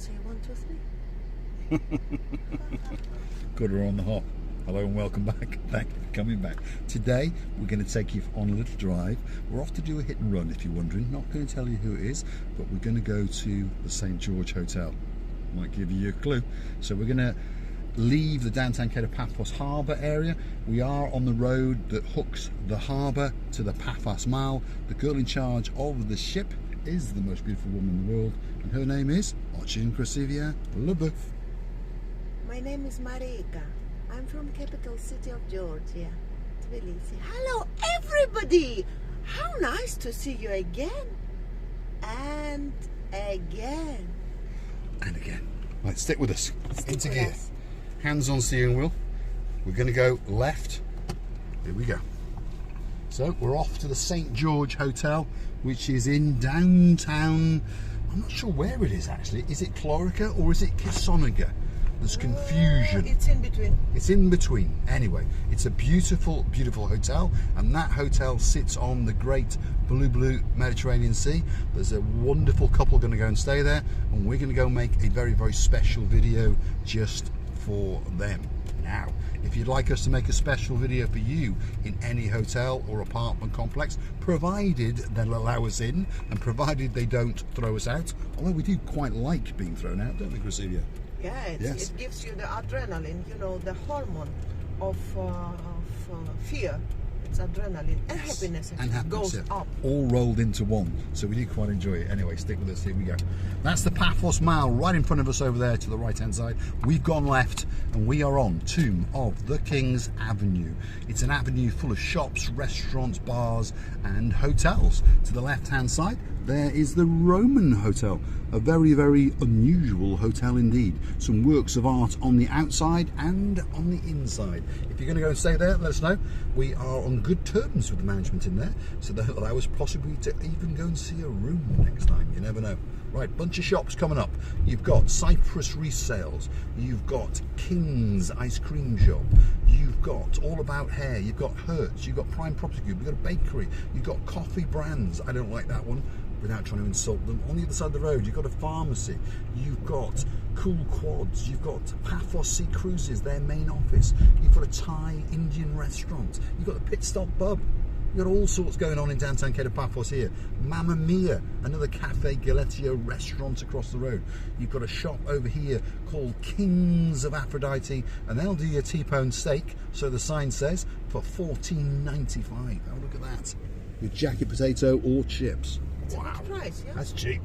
say 1, 2, 3. Got her on the hop. Hello and welcome back. Thank you for coming back. Today we're going to take you on a little drive. We're off to do a hit and run, if you're wondering. Not going to tell you who it is, but we're going to go to the St. George Hotel. Might give you a clue. So we're going to leave the downtown Cape of Paphos harbour area. We are on the road that hooks the harbour to the Paphos Mall. The girl in charge of the ship is the most beautiful woman in the world, and her name is Очень красивая Любовь. My name is Marika. I'm from capital city of Georgia, Tbilisi. Hello, everybody! How nice to see you again and again. And again. Right, stick with us. Into gear. Us. Hands on steering wheel. We're going to go left. Here we go. So we're off to the St. George Hotel, which is in downtown. I'm not sure where it is actually. Is it Clorica or is it Kissonaga? There's confusion. It's in between. It's in between. Anyway, it's a beautiful, beautiful hotel, and that hotel sits on the great blue Mediterranean Sea. There's a wonderful couple going to go and stay there, and we're going to go make a very, very special video just for them. Now, if you'd like us to make a special video for you in any hotel or apartment complex, provided they'll allow us in and provided they don't throw us out, although we do quite like being thrown out, don't we, Gracilia? Yeah, Yes. it gives you the adrenaline, you know, the hormone of fear. It's adrenaline and happiness. And happiness, goes yeah. up. All rolled into one, so we do quite enjoy it. Anyway, stick with us, here we go. That's the Paphos Mall right in front of us over there to the right hand side. We've gone left and we are on Tomb of the King's Avenue. It's an avenue full of shops, restaurants, bars and hotels. To the left hand side there is the Roman Hotel, a very, very unusual hotel indeed. Some works of art on the outside and on the inside. If you're going to go and stay there, let us know. We are on good terms with the management in there, so they'll allow us possibly to even go and see a room next time. You never know. Right, bunch of shops coming up. You've got Cyprus resales, you've got King's ice cream shop, you've got All About Hair, you've got Hertz, you've got Prime Property Group, you've got a bakery, you've got coffee brands. I don't like that one, without trying to insult them. On the other side of the road, you've got a pharmacy, you've got Cool Quads, you've got Paphos Sea Cruises, their main office, you've got a Thai Indian restaurant, you've got the Pit Stop Pub. You've got all sorts going on in downtown Cape of Paphos here. Mamma Mia, another Cafe Galetio restaurant across the road. You've got a shop over here called Kings of Aphrodite, and they'll do your T-bone steak, so the sign says, for $14.95. Oh, look at that. With jacket potato or chips. It's Wow, a good price, yeah? that's cheap.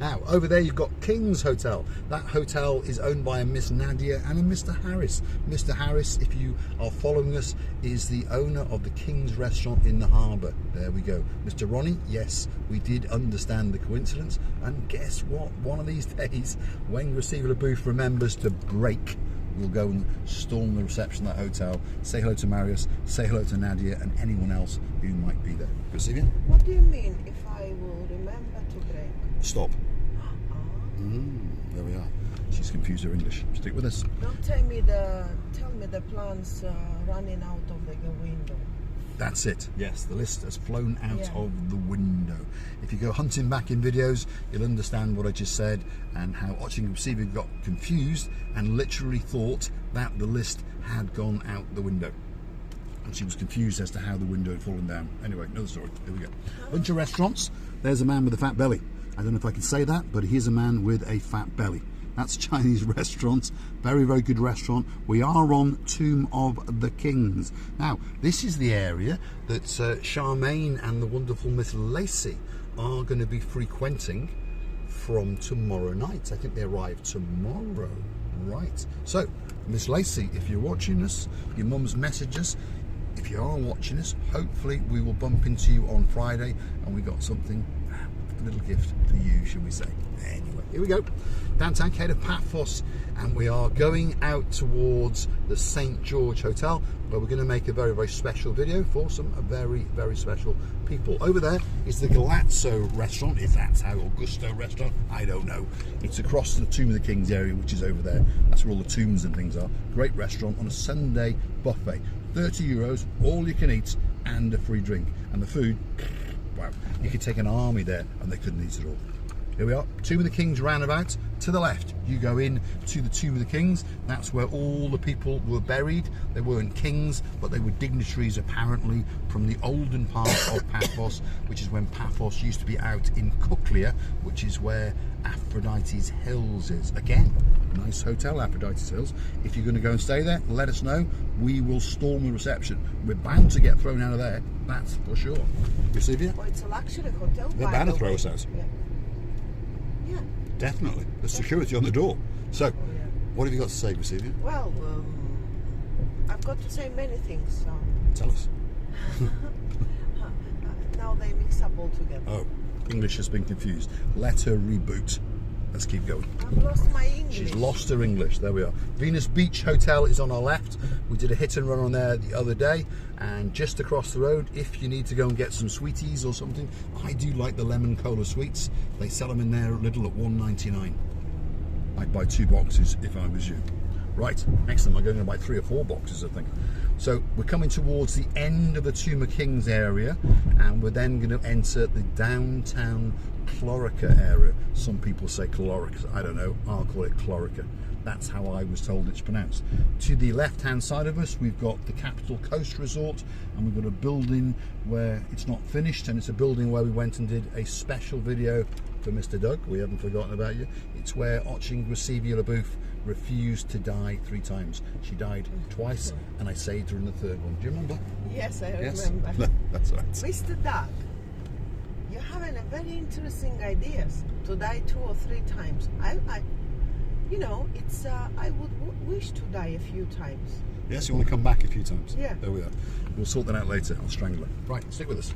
Now, over there you've got King's Hotel. That hotel is owned by a Miss Nadia and a Mr. Harris. Mr. Harris, if you are following us, is the owner of the King's Restaurant in the harbour. There we go. Mr. Ronnie, yes, we did understand the coincidence. And guess what? One of these days, when Receiver Booth remembers to break, we'll go and storm the reception of that hotel, say hello to Marius, say hello to Nadia and anyone else who might be there. Receiver? What do you mean if I will remember to break? Stop. There we are. She's confused her English. Stick with us. Don't tell me the plans running out of the window. That's it. Yes, the list has flown out Yeah. of the window. If you go hunting back in videos, you'll understand what I just said and how Oching Receiver got confused and literally thought that the list had gone out the window. And she was confused as to how the window had fallen down. Anyway, another story. Here we go. Bunch of restaurants. There's a man with a fat belly. I don't know if I can say that, but here's a man with a fat belly. That's a Chinese restaurant. Very, very good restaurant. We are on Tomb of the Kings. Now, this is the area that Charmaine and the wonderful Miss Lacey are going to be frequenting from tomorrow night. I think they arrive tomorrow. Right. So, Miss Lacey, if you're watching us, your mum's messaged us. If you are watching us, hopefully we will bump into you on Friday and we got something, a little gift for you, shall we say. Anyway, here we go. Downtown Cape of Paphos, and we are going out towards the St. George Hotel, where we're going to make a very, very special video for some very, very special people. Over there is the Galazzo restaurant, if that's how, or Gusto restaurant, I don't know. It's across the Tomb of the Kings area, which is over there. That's where all the tombs and things are. Great restaurant on a Sunday buffet. €30, all you can eat, and a free drink. And the food, wow, you could take an army there and they couldn't eat it all. Here we are, Tomb of the Kings roundabout. To the left, you go in to the Tomb of the Kings. That's where all the people were buried. They weren't kings, but they were dignitaries apparently from the olden part of Paphos, which is when Paphos used to be out in Kuklia, which is where Aphrodite's Hills is. Again, nice hotel, Aphrodite's Hills. If you're going to go and stay there, let us know. We will storm the reception. We're bound to get thrown out of there, that's for sure. Receivia? Well, it's a luxury hotel. They're bound to throw us out. Yeah. Yeah. Definitely. There's security on the door. So, what have you got to say, Receivia? Well, I've got to say many things. Tell us. Now they mix up all together. Oh, English has been confused. Let her reboot. Let's keep going. I've lost my English. She's lost her English. There we are. Venus Beach Hotel is on our left. We did a hit and run on there the other day, and just across the road, if you need to go and get some sweeties or something, I do like the lemon cola sweets. They sell them in there a little at $1.99. I'd buy 2 boxes if I was you. Right, next time I'm going to buy 3 or 4 boxes, I think. So we're coming towards the end of the Tomb of Kings area, and we're then going to enter the downtown Clorica area. Some people say Clorica, I don't know, I'll call it Clorica. That's how I was told it's pronounced. To the left hand side of us, we've got the Capital Coast Resort, and we've got a building where it's not finished, and it's a building where we went and did a special video for Mr. Doug. We haven't forgotten about you. It's where Oching Receivia LaBouffe refused to die 3 times. She died twice, and I saved her in the 3rd one. Do you remember? Yes, I Yes? remember. That's right. Mr. Doug, you're having a very interesting ideas to die 2 or 3 times. You know, it's I would wish to die a few times. Yes, you want to come back a few times? Yeah. There we are. We'll sort that out later. I'll strangle her. Right, stick with us.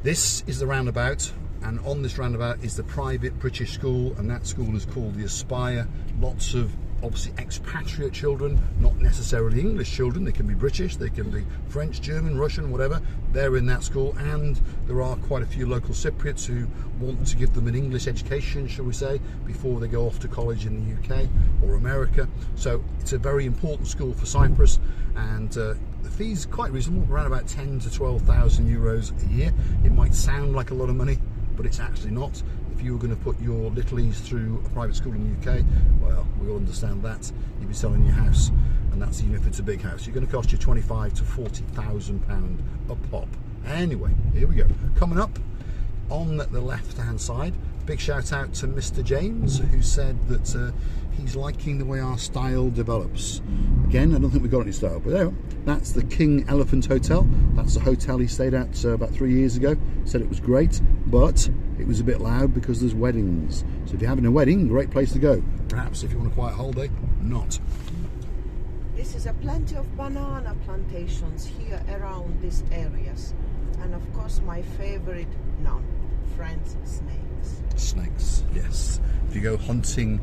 This is the roundabout, and on this roundabout is the private British school, and that school is called the Aspire. Lots of obviously expatriate children, not necessarily English children. They can be British, they can be French, German, Russian, whatever. They're in that school, and there are quite a few local Cypriots who want to give them an English education, shall we say, before they go off to college in the UK or America. So it's a very important school for Cyprus, and the fee's quite reasonable, around about 10 to 12,000 euros a year. It might sound like a lot of money, but it's actually not. If you were going to put your littlies through a private school in the UK, well, we all understand that. You'd be selling your house, and that's even if it's a big house. You're going to cost you £25,000 to £40,000 a pop. Anyway, here we go. Coming up on the left-hand side, big shout out to Mr. James, who said that he's liking the way our style develops. Again, I don't think we've got any style, but there we are. That's the King Elephant Hotel. That's the hotel he stayed at about 3 years ago. Said it was great, but it was a bit loud because there's weddings. So if you're having a wedding, great place to go. Perhaps if you want a quiet holiday, not. This is a plenty of banana plantations here around these areas, and of course my favorite, none, friends, snakes. Snakes, yes. If you go hunting,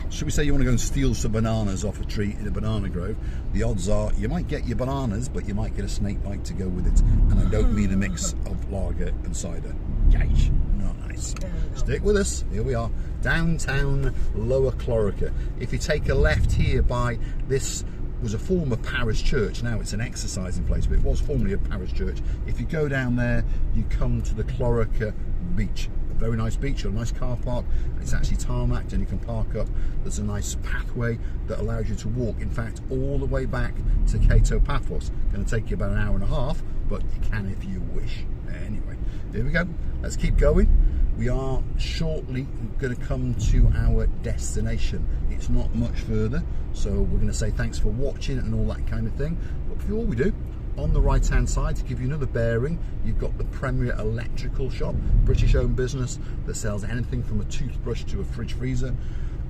should we say you want to go and steal some bananas off a tree in a banana grove, the odds are you might get your bananas, but you might get a snake bite to go with it. And I don't mean a mix of lager and cider. Yikes, not nice. Stick with us, here we are, downtown Lower Clorica. If you take a left here by this, was a former parish church, now it's an exercising place, but it was formerly a parish church. If you go down there, you come to the Clorica beach. A very nice beach, a nice car park. It's actually tarmacked and you can park up. There's a nice pathway that allows you to walk, in fact, all the way back to Kato Paphos. Going to take you about an hour and a half, but you can if you wish. Anyway, here we go. Let's keep going. We are shortly going to come to our destination. It's not much further, so we're going to say thanks for watching and all that kind of thing. But before we do, on the right hand side, to give you another bearing, you've got the Premier Electrical Shop, British owned business that sells anything from a toothbrush to a fridge freezer.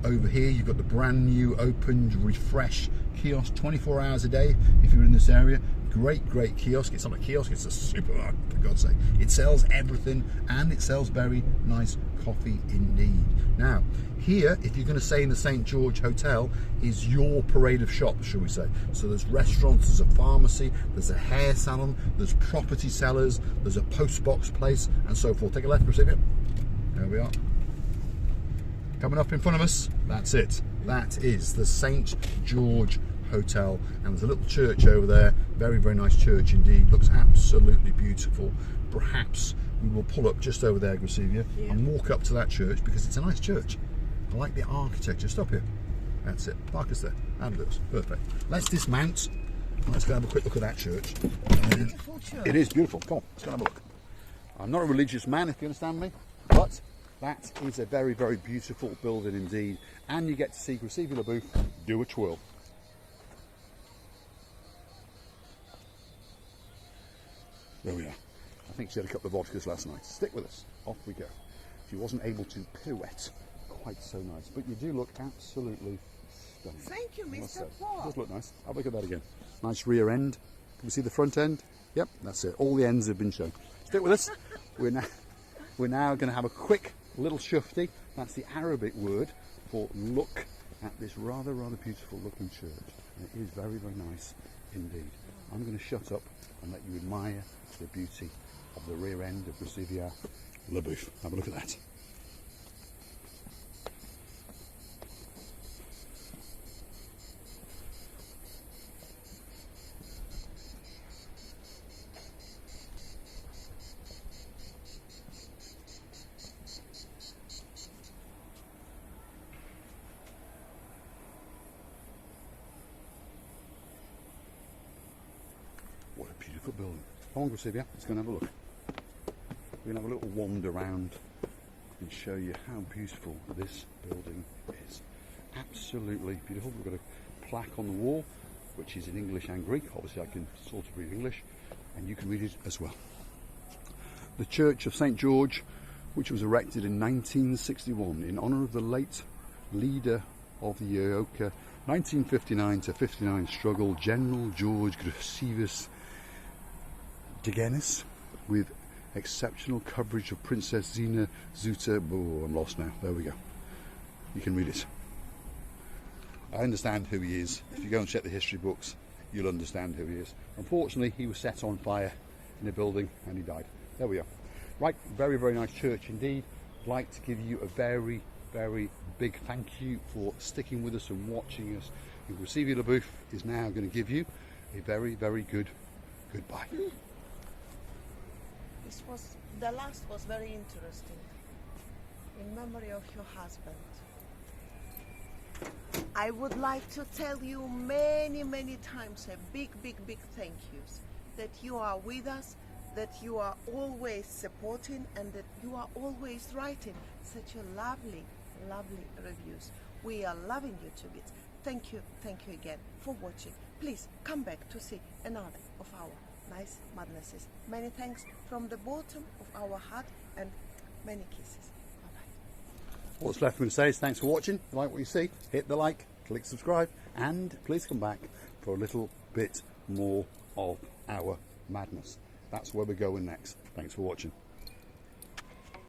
Over here you've got the brand new opened refresh kiosk 24 hours a day if you're in this area. Great kiosk. It's not a kiosk, it's a supermarket, for God's sake. It sells everything, and it sells very nice coffee indeed. Now here, if you're going to stay in the St. George Hotel, is your parade of shops, shall we say. So there's restaurants, there's a pharmacy, there's a hair salon, there's property sellers, there's a postbox place, and so forth. Take a left, recipient. There we are. Coming up in front of us, that's it. That is the St. George Hotel, and there's a little church over there Very, very nice church indeed. Looks absolutely beautiful. Perhaps we will pull up just over there, Grisivia, and walk up to that church because it's a nice church. I like the architecture. Stop here. That's it. Park us there. And us. Perfect. Let's dismount. Let's go have a quick look at that church. Beautiful church. It is beautiful. Come on, let's go have a look. I'm not a religious man, if you understand me, but that is a very, very beautiful building indeed. And you get to see Grisivia LaBouffe do a twirl. There we are. I think she had a couple of vodkas last night. Stick with us. Off we go. She wasn't able to pirouette quite so nice, but you do look absolutely stunning. Thank you, Mr. It Paul. does look nice. Have a look at that again. Nice rear end. Can we see the front end? Yep, that's it. All the ends have been shown. Stick with us. We're now going to have a quick little shufti. That's the Arabic word for look at this rather beautiful looking church. And it is very, very nice indeed. I'm going to shut up and let you admire the beauty of the rear end of Grisivia LaBouffe. Have a look at that. What a beautiful building. Come on, Grisivia, let's go and have a look. We're going to have a little wander around and show you how beautiful this building is. Absolutely beautiful. We've got a plaque on the wall, which is in English and Greek. Obviously, I can sort of read English, and you can read it as well. The Church of St. George, which was erected in 1961 in honour of the late leader of the Ioka 1959 to 59 struggle, General George Grisivus Digenis, with exceptional coverage of Princess Zina Zuta. Oh, I'm lost now. There we go. You can read it. I understand who he is. If you go and check the history books, you'll understand who he is. Unfortunately, he was set on fire in a building and he died. There we are. Right, very, very nice church indeed. I'd like to give you a very, very big thank you for sticking with us and watching us. And Grisivia LaBouffe is now going to give you a very, very good goodbye. The last was very interesting. In memory of your husband. I would like to tell you many, many times a big, big, big thank yous. That you are with us, that you are always supporting, and that you are always writing such a lovely, lovely reviews. We are loving you to bits. Thank you again for watching. Please come back to see another of our nice madnesses. Many thanks from the bottom of our heart and many kisses. Bye-bye. All that's left for me to say is thanks for watching. If you like what you see, hit the like, click subscribe, and please come back for a little bit more of our madness. That's where we're going next. Thanks for watching.